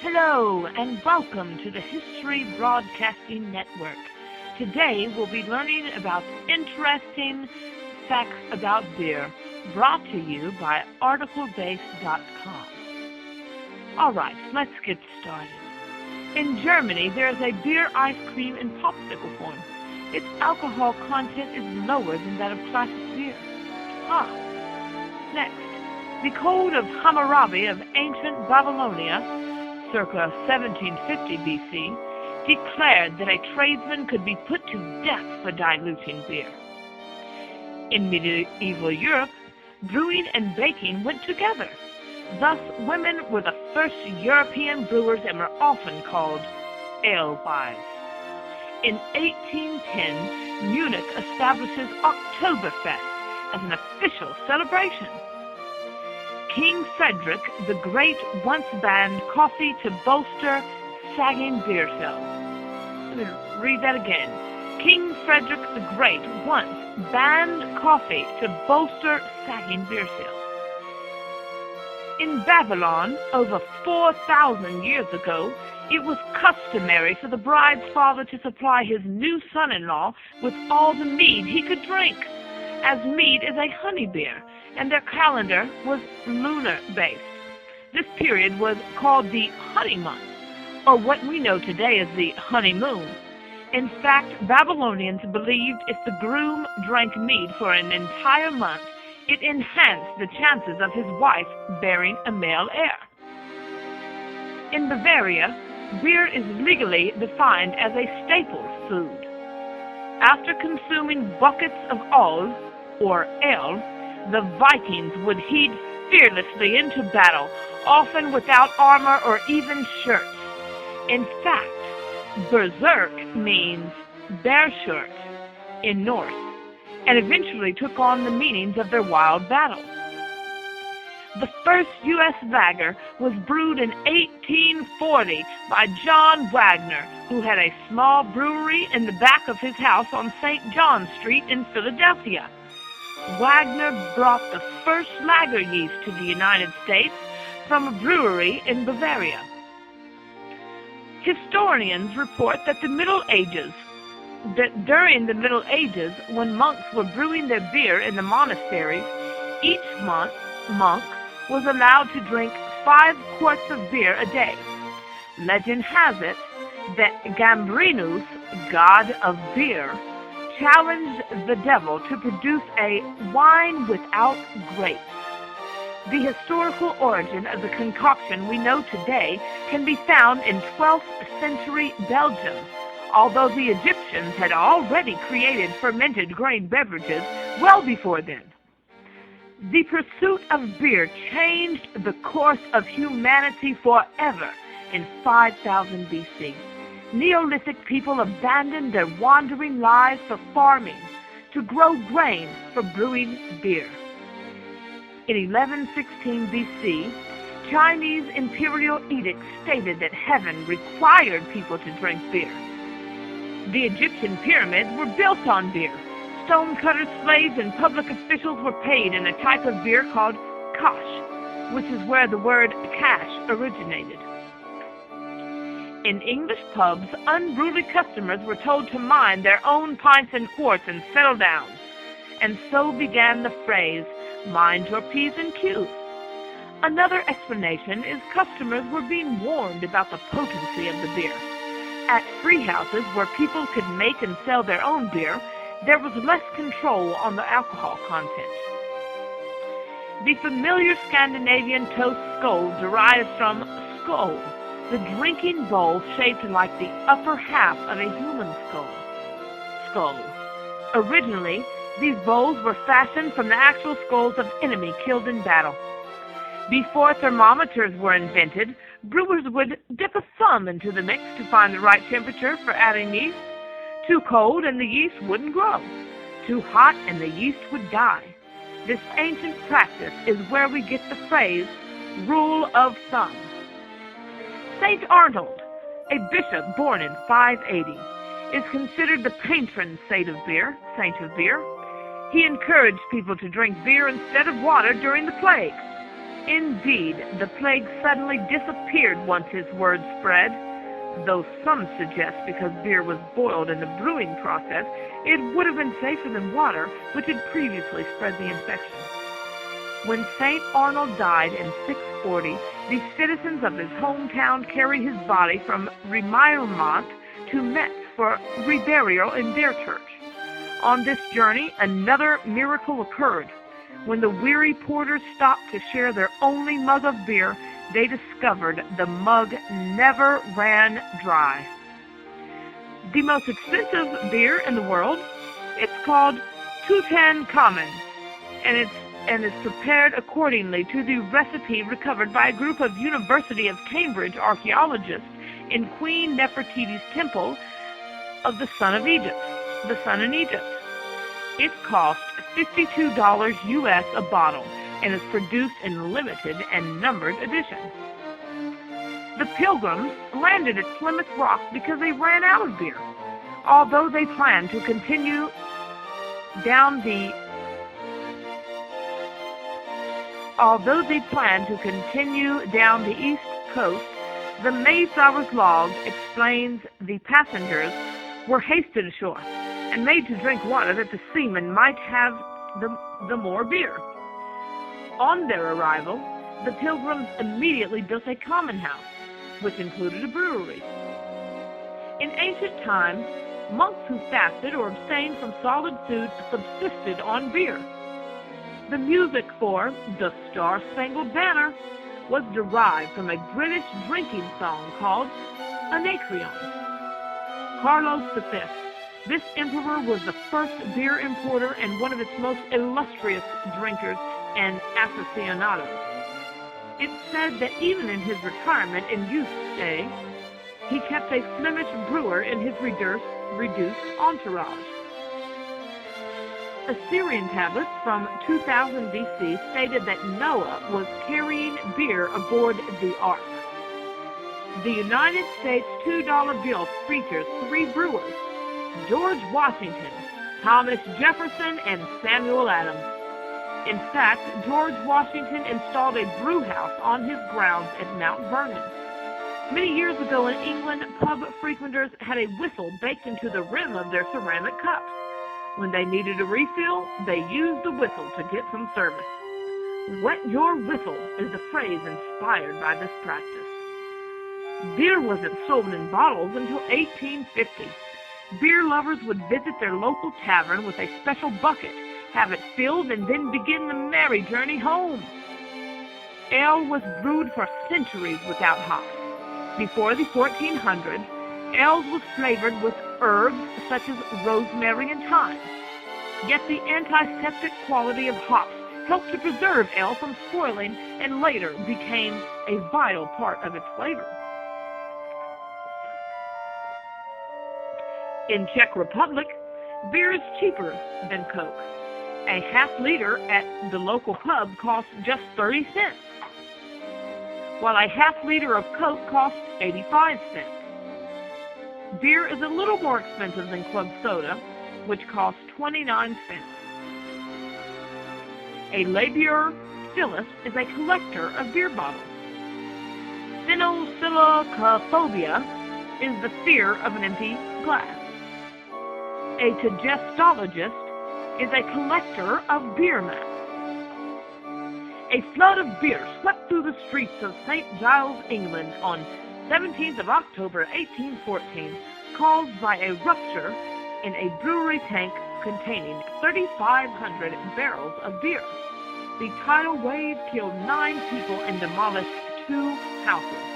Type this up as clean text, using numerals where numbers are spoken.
Hello, and welcome to the History Broadcasting Network. Today we'll be learning about interesting facts about beer, brought to you by ArticleBase.com. Alright, let's get started. In Germany, there is a beer ice cream in popsicle form. Its alcohol content is lower than that of classic beer. Next, the Code of Hammurabi of ancient Babylonia, circa 1750 BC, declared that a tradesman could be put to death for diluting beer. In medieval Europe, brewing and baking went together. Thus, women were the first European brewers and were often called alewives. In 1810, Munich establishes Oktoberfest as an official celebration. King Frederick the Great once banned coffee to bolster sagging beer shelves. Let me read that again. King Frederick the Great once banned coffee to bolster sagging beer shelves. In Babylon, over 4,000 years ago, it was customary for the bride's father to supply his new son-in-law with all the mead he could drink, as mead is a honey beer, and their calendar was lunar-based. This period was called the honey month, or what we know today as the honeymoon. In fact, Babylonians believed if the groom drank mead for an entire month, it enhanced the chances of his wife bearing a male heir. In Bavaria, beer is legally defined as a staple food. After consuming buckets of ale, or ale, the Vikings would head fearlessly into battle, often without armor or even shirts. In fact, berserk means bear shirt in Norse, and eventually took on the meanings of their wild battles. The first U.S. lager was brewed in 1840 by John Wagner, who had a small brewery in the back of his house on St. John Street in Philadelphia. Wagner brought the first lager yeast to the United States from a brewery in Bavaria. Historians report that during the Middle Ages, when monks were brewing their beer in the monasteries, each monk was allowed to drink 5 quarts of beer a day. Legend has it that Gambrinus, god of beer, challenged the devil to produce a wine without grapes. The historical origin of the concoction we know today can be found in 12th century Belgium, although the Egyptians had already created fermented grain beverages well before then. The pursuit of beer changed the course of humanity forever in 5000 BC. Neolithic people abandoned their wandering lives for farming to grow grain for brewing beer. In 1116 BC, Chinese imperial edict stated that heaven required people to drink beer. The Egyptian pyramids were built on beer. Stonecutters, slaves, and public officials were paid in a type of beer called kash, which is where the word cash originated. In English pubs, unruly customers were told to mind their own pints and quarts and settle down. And so began the phrase, mind your P's and Q's. Another explanation is customers were being warned about the potency of the beer. At free houses where people could make and sell their own beer, there was less control on the alcohol content. The familiar Scandinavian toast skål derives from skål, the drinking bowl shaped like the upper half of a human skull. Originally, these bowls were fashioned from the actual skulls of enemy killed in battle. Before thermometers were invented, brewers would dip a thumb into the mix to find the right temperature for adding yeast. Too cold and the yeast wouldn't grow. Too hot and the yeast would die. This ancient practice is where we get the phrase, rule of thumb. St. Arnold, a bishop born in 580, is considered the patron saint of beer. He encouraged people to drink beer instead of water during the plague. Indeed, the plague suddenly disappeared once his word spread, though some suggest because beer was boiled in the brewing process, it would have been safer than water, which had previously spread the infection. When St. Arnold died in 640, the citizens of his hometown carried his body from Remiremont to Metz for reburial in their church. On this journey, another miracle occurred. When the weary porters stopped to share their only mug of beer, they discovered the mug never ran dry. The most expensive beer in the world, it's called Tutankhamen, and is prepared accordingly to the recipe recovered by a group of University of Cambridge archaeologists in Queen Nefertiti's temple of the Sun in Egypt. It cost $52 US a bottle and is produced in limited and numbered editions. The Pilgrims landed at Plymouth Rock because they ran out of beer. Although they planned to continue down the East Coast, the Mayflower's log explains the passengers were hasted ashore and made to drink water that the seamen might have the more beer. On their arrival, the Pilgrims immediately built a common house, which included a brewery. In ancient times, monks who fasted or abstained from solid food subsisted on beer. The music for The Star-Spangled Banner was derived from a British drinking song called Anacreon. Carlos V, this emperor, was the first beer importer and one of its most illustrious drinkers and aficionados. It's said that even in his retirement and youth day, he kept a Flemish brewer in his reduced entourage. Assyrian tablets from 2000 BC stated that Noah was carrying beer aboard the ark. The United States $2 bill features 3 brewers: George Washington, Thomas Jefferson, and Samuel Adams. In fact, George Washington installed a brew house on his grounds at Mount Vernon. Many years ago in England, pub frequenters had a whistle baked into the rim of their ceramic cups. When they needed a refill, they used the whistle to get some service. Wet your whistle is the phrase inspired by this practice. Beer wasn't sold in bottles until 1850. Beer lovers would visit their local tavern with a special bucket, have it filled, and then begin the merry journey home. Ale was brewed for centuries without hops. Before the 1400s, ale was flavored with herbs such as rosemary and thyme. Yet the antiseptic quality of hops helped to preserve ale from spoiling and later became a vital part of its flavor. In Czech Republic, beer is cheaper than Coke. A half liter at the local pub costs just 30 cents, while a half liter of Coke costs 85 cents. Beer is a little more expensive than club soda, which costs 29 cents. A labior philus is a collector of beer bottles. Phenosilocophobia is the fear of an empty glass. A digestologist is a collector of beer mats. A flood of beer swept through the streets of St. Giles, England on 17th of October 1814, caused by a rupture in a brewery tank containing 3,500 barrels of beer. The tidal wave killed 9 people and demolished 2 houses.